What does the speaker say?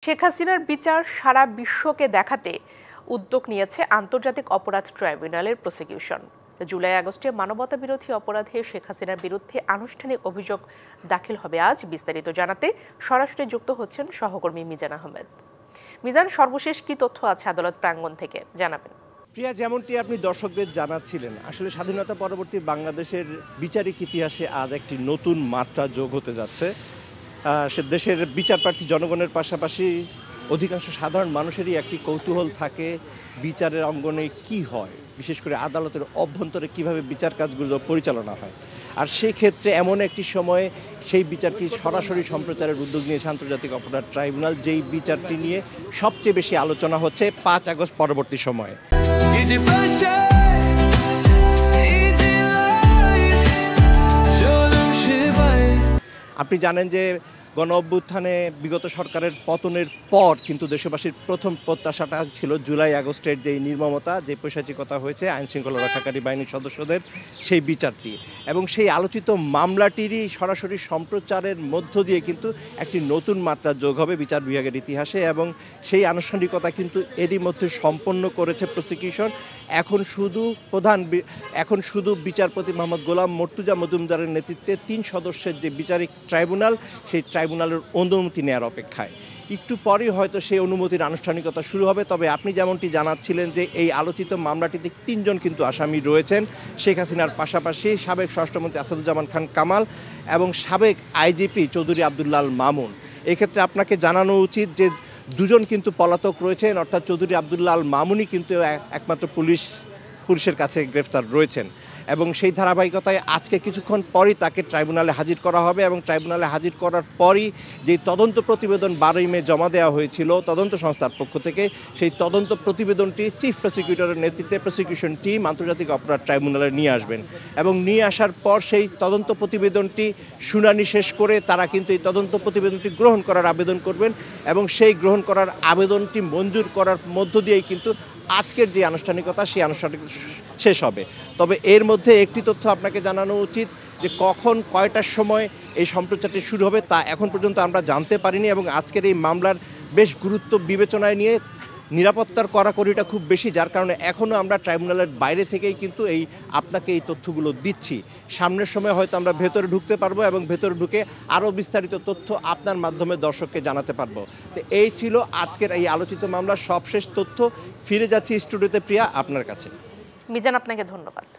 শেখ হাসিনার বিচার সারা বিশ্বকে দেখাতে উদ্যোগ নিয়েছে আন্তর্জাতিক অপরাধ ট্রাইব্যুনালের প্রসিকিউশন। জুলাই আগস্টে মানবতাবিরোধী অপরাধে শেখ হাসিনার বিরুদ্ধে আনুষ্ঠানিক অভিযোগ দাখিল হবে আজ। বিস্তারিত জানাতে সরাসরি যুক্ত হচ্ছেন সহকর্মী মিজান আহমেদ। মিজান, সর্বশেষ কি তথ্য আছে আদালত প্রাঙ্গণ থেকে জানাবেন? প্রিয়া, যেমনটি আপনি দর্শকদের জানাচ্ছিলেন, আসলে স্বাধীনতা পরবর্তী বাংলাদেশের বিচারিক ইতিহাসে আজ একটি নতুন মাত্রা যোগ হতে যাচ্ছে। সে দেশের বিচারপ্রার্থী জনগণের পাশাপাশি অধিকাংশ সাধারণ মানুষেরই একটি কৌতূহল থাকে বিচারের অঙ্গনে কি হয়, বিশেষ করে আদালতের অভ্যন্তরে কিভাবে বিচার কাজগুলো পরিচালনা হয়। আর সেই ক্ষেত্রে এমন একটি সময়ে সেই বিচারটি সরাসরি সম্প্রচারের উদ্যোগ নিয়েছে আন্তর্জাতিক অপরাধ ট্রাইব্যুনাল, যেই বিচারটি নিয়ে সবচেয়ে বেশি আলোচনা হচ্ছে ৫ আগস্ট পরবর্তী সময়ে। আপনি জানেন যে গণ অভ্যুত্থানে বিগত সরকারের পতনের পর কিন্তু দেশবাসীর প্রথম প্রত্যাশাটা ছিল জুলাই আগস্টের যেই নির্মমতা, যে পৈশাচিকতা হয়েছে আইনশৃঙ্খলা রক্ষাকারী বাহিনীর সদস্যদের, সেই বিচারটি এবং সেই আলোচিত মামলাটিরই সরাসরি সম্প্রচারের মধ্য দিয়ে কিন্তু একটি নতুন মাত্রা যোগ হবে বিচার বিভাগের ইতিহাসে, এবং সেই আনুষ্ঠানিকতা কিন্তু এরই মধ্যে সম্পন্ন করেছে প্রসিকিউশন। এখন শুধু বিচারপতি মোহাম্মদ গোলাম মর্তুজা মজুমদারের নেতৃত্বে ৩ সদস্যের যে বিচারিক ট্রাইব্যুনাল, সেই ট্রাইব্যুনালের অনুমতি নেওয়ার অপেক্ষায়। একটু পরেই হয়তো সেই অনুমতির আনুষ্ঠানিকতা শুরু হবে। তবে আপনি যেমনটি জানাচ্ছিলেন যে এই আলোচিত মামলাটিতে ৩ জন কিন্তু আসামি রয়েছেন, শেখ হাসিনার পাশাপাশি সাবেক স্বরাষ্ট্রমন্ত্রী আসাদুজ্জামান খান কামাল এবং সাবেক আইজিপি চৌধুরী আবদুল্লাহ আল মামুন। এক্ষেত্রে আপনাকে জানানো উচিত যে 2 জন কিন্তু পলাতক রয়েছেন, অর্থাৎ চৌধুরী আবদুল্লাহ আল মামুনই কিন্তু একমাত্র পুলিশের কাছে গ্রেফতার রয়েছেন। এবং সেই ধারাবাহিকতায় আজকে কিছুক্ষণ পরই তাকে ট্রাইব্যুনালে হাজির করা হবে, এবং ট্রাইব্যুনালে হাজির করার পরই যে তদন্ত প্রতিবেদন 12ই মে জমা দেওয়া হয়েছিল তদন্ত সংস্থার পক্ষ থেকে, সেই তদন্ত প্রতিবেদনটি চিফ প্রসিকিউটরের নেতৃত্বে প্রসিকিউশন টিম আন্তর্জাতিক অপরাধ ট্রাইব্যুনালে নিয়ে আসবেন, এবং নিয়ে আসার পর সেই তদন্ত প্রতিবেদনটি শুনানি শেষ করে তারা কিন্তু এই তদন্ত প্রতিবেদনটি গ্রহণ করার আবেদন করবেন, এবং সেই গ্রহণ করার আবেদনটি মঞ্জুর করার মধ্য দিয়েই কিন্তু আজকের যে আনুষ্ঠানিকতা, সেই আনুষ্ঠানিকতা শেষ হবে। তবে এর মধ্যে একটি তথ্য আপনাকে জানানো উচিত যে কখন কয়টার সময় এই সম্প্রচারটি শুরু হবে তা এখন পর্যন্ত আমরা জানতে পারিনি, এবং আজকের এই মামলার বেশ গুরুত্ব বিবেচনায় নিয়ে নিরাপত্তার কড়াকড়িটা খুব বেশি, যার কারণে এখনও আমরা ট্রাইব্যুনালের বাইরে থেকেই কিন্তু আপনাকে এই তথ্যগুলো দিচ্ছি। সামনের সময় হয়তো আমরা ভেতরে ঢুকতে পারবো, এবং ভেতরে ঢুকে আরও বিস্তারিত তথ্য আপনার মাধ্যমে দর্শককে জানাতে পারবো। তো এই ছিল আজকের এই আলোচিত মামলার সবশেষ তথ্য। ফিরে যাচ্ছি স্টুডিওতে প্রিয়া আপনার কাছে। মিজান, আপনাকে ধন্যবাদ।